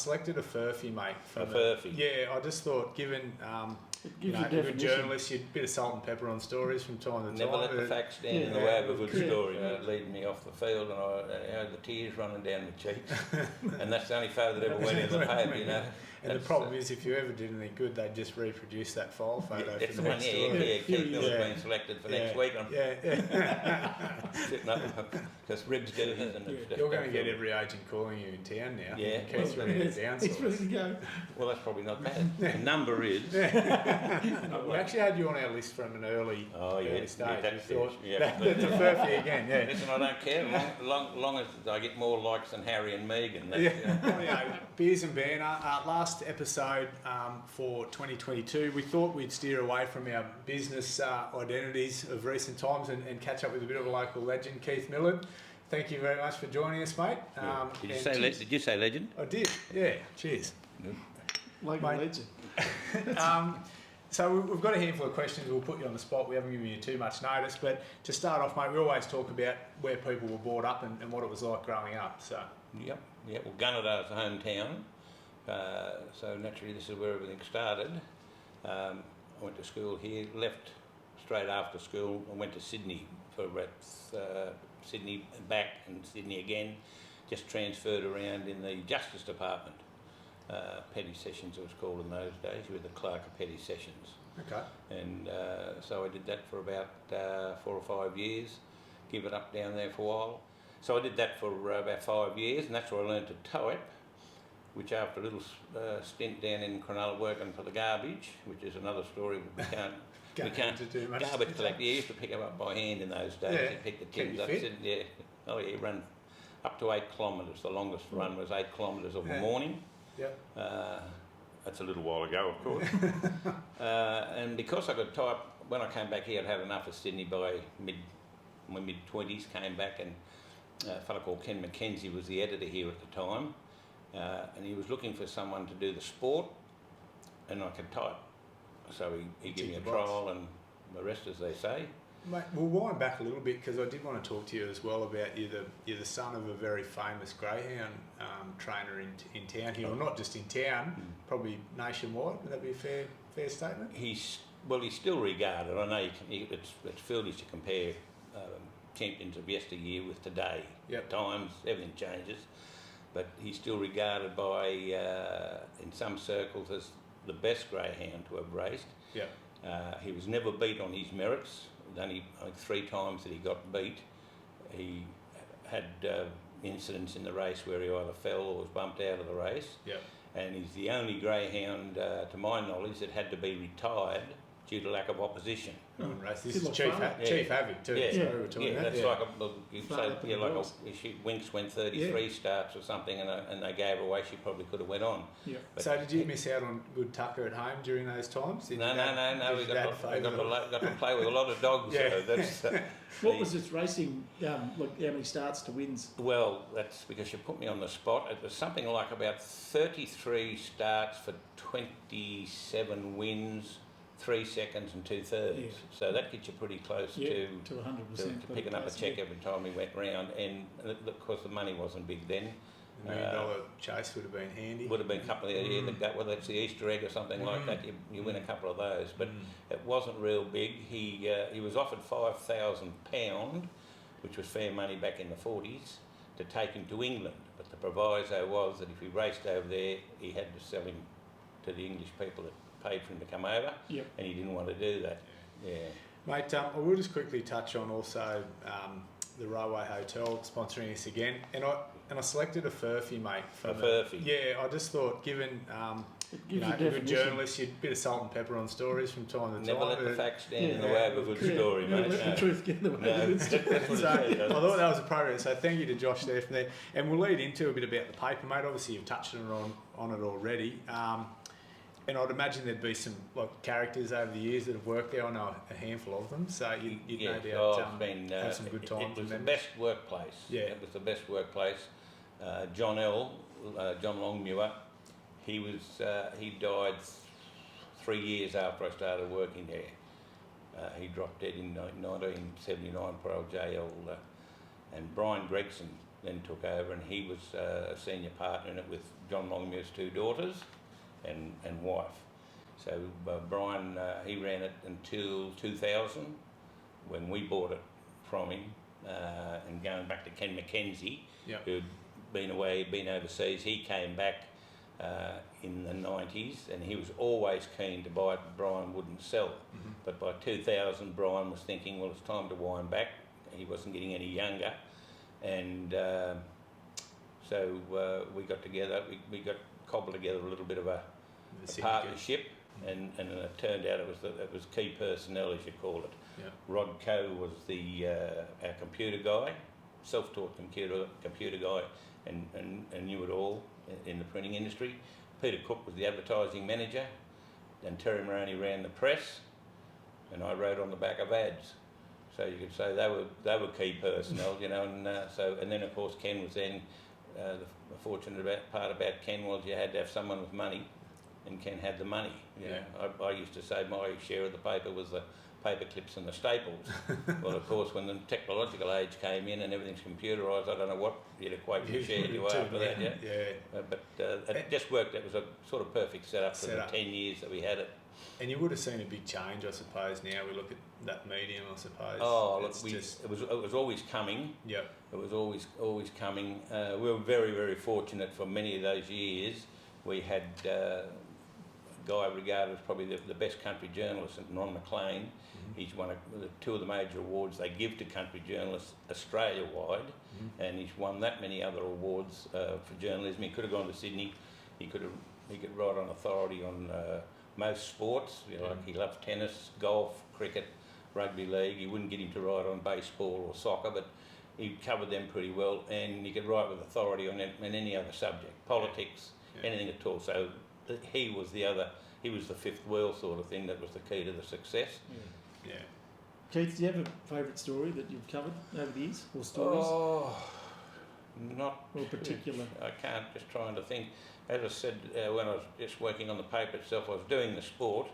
selected a furphy, mate. A furphy? Yeah, I just thought, given a good journalist, you'd bit of salt and pepper on stories from time to time. Never let the facts stand in the way of a good story, leading me off the field, and I had the tears running down my cheeks, and that's the only photo that ever went in the paper, you know. And the problem is, if you ever did anything good, they'd just reproduce that file photo. That's for the the one, next story. Keith Miller's been selected for next week. Sitting up because ribs do it. And You're going to get every agent calling you in town now. Yeah, Keith's ready to down. He's ready to go. Well, that's probably not bad. The number is. We actually had you on our list from an early stage. That's thought, it. that's a furphy again, yeah. Listen, I don't care, long as I get more likes than Harry and Meghan. Anyway, Beers and Banter, last episode for 2022, we thought we'd steer away from our business identities of recent times and catch up with a bit of a local legend, Keith Millen. Thank you very much for joining us, mate. Did you say legend? I did, yeah. Cheers. Good. Local legend. So we've got a handful of questions. We'll put you on the spot. We haven't given you too much notice, but to start off, mate, we always talk about where people were brought up and what it was like growing up. So Yep. Well, Gunnedah is the hometown, so naturally this is where everything started. I went to school here, left straight after school, and went to Sydney for about Sydney back and Sydney again. Just transferred around in the Justice Department. Petty Sessions it was called in those days. You were the clerk of Petty Sessions. okay. And so I did that for about 4 or 5 years, give it up down there for a while. So I did that for about 5 years, and that's where I learned to type, which after a little stint down in Cronulla working for the garbage, which is another story we can't do much. Garbage collector. You used to pick them up by hand in those days. Yeah. You pick the tins up. Fit? Yeah. Oh yeah, run up to 8 kilometres. The longest run was 8 kilometres of a morning. Yeah. That's a little while ago, of course. And because I could type, when I came back here, I'd had enough of Sydney by my mid-20s, came back, and a fellow called Ken McKenzie was the editor here at the time, and he was looking for someone to do the sport, and I could type. So he gave me a trial, and the rest, as they say. Mate, we'll wind back a little bit because I did want to talk to you as well about you're the son of a very famous greyhound trainer in town here, or not just in town, probably nationwide. Would that be a fair statement? He's still regarded. I know it's foolish to compare champions of yesteryear with today. Yep. Times, everything changes, but he's still regarded by in some circles as the best greyhound to have raced. Yep. He was never beat on his merits. Only 3 times that he got beat. He had incidents in the race where he either fell or was bumped out of the race. Yep. And he's the only greyhound, to my knowledge, that had to be retired due to lack of opposition. This is Chief Havoc too. Yeah, so we were talking about. that's Winks went 33 starts or something, and they gave her away. She probably could have went on. Yeah. So did you miss out on good tucker at home during those times? No. We got to play with a lot of dogs. Yeah. So that's, What was its racing, like how many starts to wins? Well, that's because you put me on the spot. It was something like about 33 starts for 27 wins, 3 seconds and 2/3. Yeah. So that gets you pretty close to 100%. To picking up a cheque every time we went round, and of course the money wasn't big then. $1 million chase would have been handy. Would have been a couple of whether it's the Easter egg or something like that. You win a couple of those, but it wasn't real big. He was offered £5,000, which was fair money back in the 40s, to take him to England. But the proviso was that if he raced over there, he had to sell him to the English people that paid for him to come over, and he didn't want to do that. Yeah. Mate, I will just quickly touch on also the Railway Hotel sponsoring us again, and I selected a furphy, mate. Furphy. Yeah, I just thought, given a good journalist, you'd bit of salt and pepper on stories from time to time. Never let the facts stand in the way of a good story, mate. Let the truth get in the way of a good story. So I thought that was appropriate. So thank you to Josh there from there, and we'll lead into a bit about the paper, mate. Obviously, you've touched on it already. And I'd imagine there'd be some characters over the years that have worked there. I know a handful of them, so you'd no doubt have some good times. It was the best workplace. Yeah, it was the best workplace. John Longmuir, he died 3 years after I started working there. He dropped dead in 1979, poor old JL. And Brian Gregson then took over, and he was a senior partner in it with John Longmuir's 2 daughters and wife. So Brian, he ran it until 2000, when we bought it from him, and going back to Ken McKenzie, Yep. who'd been away, been overseas. He came back in the 90s, and he was always keen to buy it, but Brian wouldn't sell. Mm-hmm. But by 2000, Brian was thinking, well, it's time to wind back. He wasn't getting any younger, and so we got together. We got cobbled together a little bit of a partnership, and it turned out it was key personnel, as you call it. Yeah. Rod Coe was our computer guy, self-taught computer guy, and knew it all in the printing industry. Peter Cook was the advertising manager, and Terry Moroney ran the press, and I wrote on the back of ads. So you could say they were key personnel, you know. And then of course Ken was then. The fortunate part about Ken was you had to have someone with money, and Ken had the money. You know, I used to say my share of the paper was the paper clips and the staples. Well, of course, when the technological age came in and everything's computerised, I don't know what you'd equate your share to after that. But it just worked. It was a sort of perfect setup for the 10 years that we had it. And you would have seen a big change, I suppose. Now we look at that medium, I suppose. Oh, look, it was always coming. Yeah. It was always coming. We were very, very fortunate for many of those years. We had a guy regarded as probably the best country journalist, Ron McLean. Mm-hmm. He's won 2 of the major awards they give to country journalists Australia-wide, and he's won that many other awards for journalism. He could have gone to Sydney. He could write on authority on most sports. You know, like he loves tennis, golf, cricket, rugby league. You wouldn't get him to write on baseball or soccer, but he covered them pretty well, and you could write with authority on any other subject, politics, anything at all. So he was the fifth wheel sort of thing that was the key to the success. Yeah. Keith, do you have a favourite story that you've covered over the years, or stories? Oh, not or particular. I can't. Just trying to think. As I said, when I was just working on the paper itself, I was doing the sport.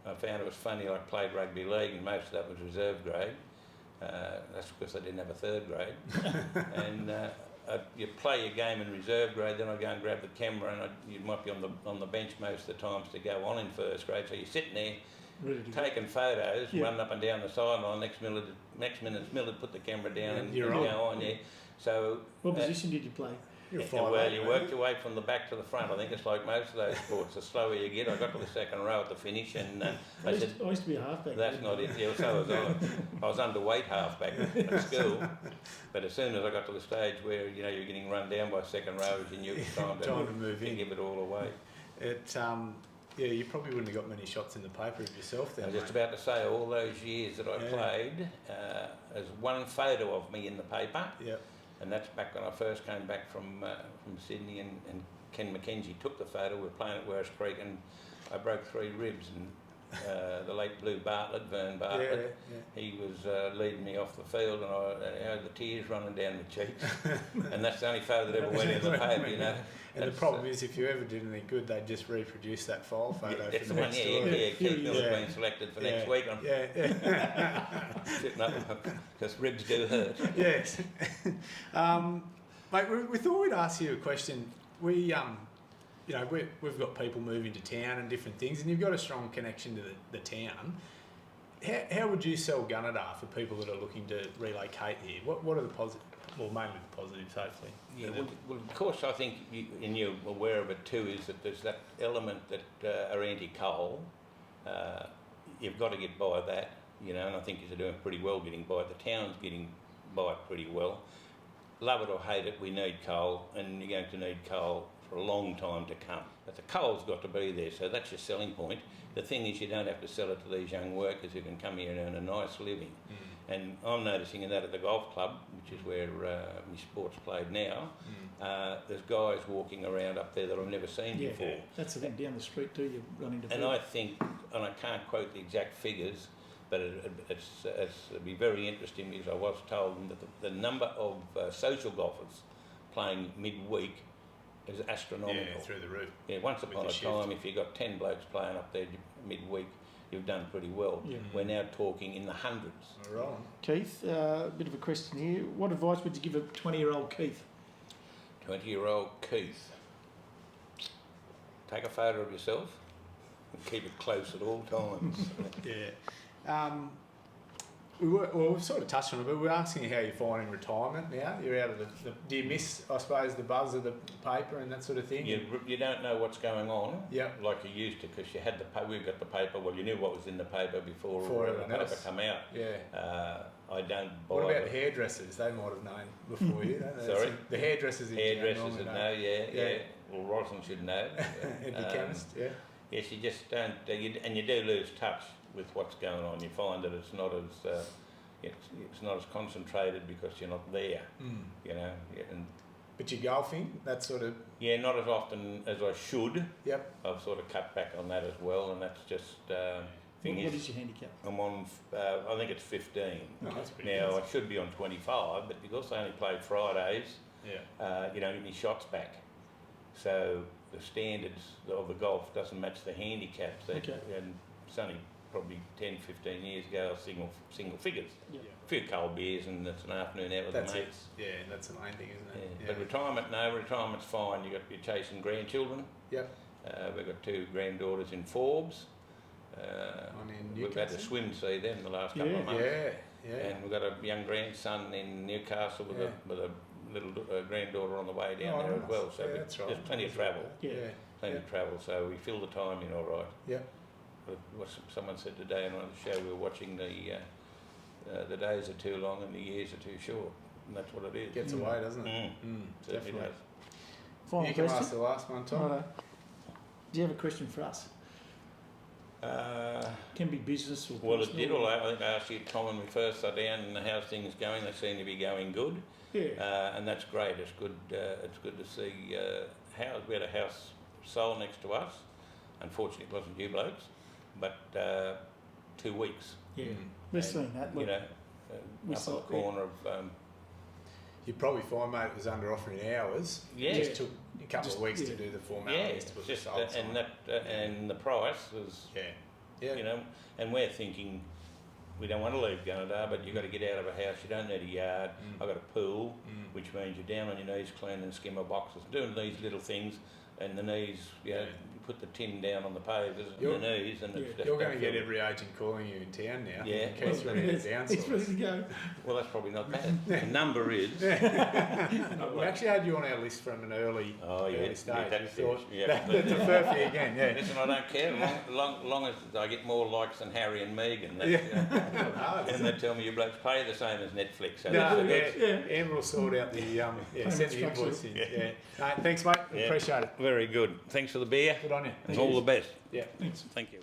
I found it was funny. I played rugby league, and most of that was reserve grade. That's because I didn't have a 3rd grade. And you play your game in reserve grade, then I go and grab the camera, and you might be on the bench most of the times to go on in 1st grade. So you're sitting there taking photos, running up and down the sideline. Next minute's Miller put the camera down and you go on. Yeah. So what position did you play? Well, you worked your way from the back to the front. I think it's like most of those sports. The slower you get, I got to the 2nd row at the finish, and I used to be a halfback. That's not it. Yeah, so was I. I was underweight halfback at school, but as soon as I got to the stage where you're getting run down by 2nd rowers, you knew it was time to move in, give it all away. You probably wouldn't have got many shots in the paper of yourself then. I was just about to say, all those years that I played, there's one photo of me in the paper. Yeah. And that's back when I first came back from Sydney, and Ken McKenzie took the photo. We were playing at Werris Creek, and I broke 3 ribs, and the late Vern Bartlett, he was leading me off the field, and I had the tears running down my cheeks. And that's the only photo that ever went in the paper, you know. And the problem is, if you ever did anything good, they'd just reproduce that file photo for the next story. Keith Miller's been selected for next week. I'm sitting up because ribs do hurt. Yes. Mate, we thought we'd ask you a question. We've got people moving to town and different things, and you've got a strong connection to the town. How would you sell Gunnedah for people that are looking to relocate here? What are the positives? Well, mainly the positives, hopefully. Yeah, well, of course, I think, and you're aware of it too, is that there's that element that are anti-coal. You've got to get by that, and I think you're doing pretty well getting by it. The town's getting by it pretty well. Love it or hate it, we need coal, and you're going to need coal for a long time to come. But the coal's got to be there, so that's your selling point. The thing is, you don't have to sell it to these young workers who can come here and earn a nice living. And I'm noticing that at the golf club, which is where my sport's played now, there's guys walking around up there that I've never seen before. That's the thing, down the street too, you're running to. And I think, and I can't quote the exact figures, but it'd be very interesting, because I was told that the number of social golfers playing midweek is astronomical. Yeah, through the roof. Yeah, once upon the a shift. time, if you got 10 blokes playing up there midweek, you've done pretty well. Yeah. We're now talking in the hundreds. All right. Keith, a bit of a question here. What advice would you give a 20-year-old Keith? 20-year-old Keith. Take a photo of yourself and keep it close at all times. Yeah. We've sort of touched on it, but we're asking you how you're finding retirement now. You're out of the do you miss, I suppose, the buzz of the paper and that sort of thing? You don't know what's going on Yep. like you used to, because you had we've got the paper. Well, you knew what was in the paper before the everyone paper else. come out. Yeah. I don't buy What about it. the hairdressers? They might have known before you. Don't they? Sorry? The hairdressers. Hairdressers would know, yeah. Yeah. Well, Roslyn should know. And the chemist, yeah. Yes, you just don't, and you do lose touch with what's going on. You find that it's not as it's not as concentrated because you're not there. You know, and But you're golfing, that sort of. yeah, not as often as I should. Yep. I've sort of cut back on that as well, and that's just thing What is, is your handicap? I'm on. I think it's 15 Oh, that's pretty now. good. I should be on 25, but because I only play Fridays, Yeah. you don't get any shots back. So the standards of the golf doesn't match the handicaps. Okay. And it's only probably 10, 15 years ago, single figures. Yeah. A few cold beers and it's an afternoon out with That's the it. mates. Yeah, that's the main thing, isn't Yeah. it? But retirement's fine. You're chasing grandchildren. Yep. We've got 2 granddaughters in Forbes. One in We've had to Newcastle? swim see them the last couple of Yeah. months. Yeah. And we've got a young grandson in Newcastle with a little granddaughter on the way down Oh, there as nice. well. So Yeah, that's right. there's plenty of travel. Yeah. Plenty of travel. So we fill the time in all right. Yep. What someone said today on the show, we were watching the days are too long and the years are too short, and that's what it is. Gets away, doesn't it? Certainly Definitely. does. Final You can question. ask the last one, Tom. Righto. Do you have a question for us? Can be business or Well, it personal did. I think I asked you, Tom, when we first sat down, and how's things going. They seem to be going good, Yeah. and that's great. It's good. It's good to see. We had a house sold next to us. Unfortunately, it wasn't you blokes, but 2 weeks. Yeah. Mm. We've And, seen that. You Look, know, we up saw on it, the corner of. You'd probably find, mate, it was under offering hours. Yeah. It just took a couple of weeks Yeah. to do the Yeah, formalities to put just the sold sign. and that and the price was. Yeah. Yeah. You know, and we're thinking we don't want to leave Gunnedah, but you've got to get out of a house. You don't need a yard. I've got a pool, which means you're down on your knees cleaning skimmer boxes, doing these little things, and the knees, you know, you put the tin down on the pavers and You're- the knees, and it's just You're going to get every agent calling you in town now. Yeah. Keith's Well, ready to He's downsize. ready to go. Well, that's probably not bad. The number is. We actually had you on our list from an early Yeah, stage. that's We thought it. Yeah. that's a fur for you again, yeah. Listen, I don't care. Long as I get more likes than Harry and Meghan. That's, Hard, and isn't they it? tell me you blokes pay the same as Netflix. So No, that's- yeah, Amber will sort out the send the invoice in. Yeah. No, thanks, mate. Yeah. Appreciate it. Very good. Thanks for the beer. Good on you. And all the best. Yeah. Thanks. Thank you.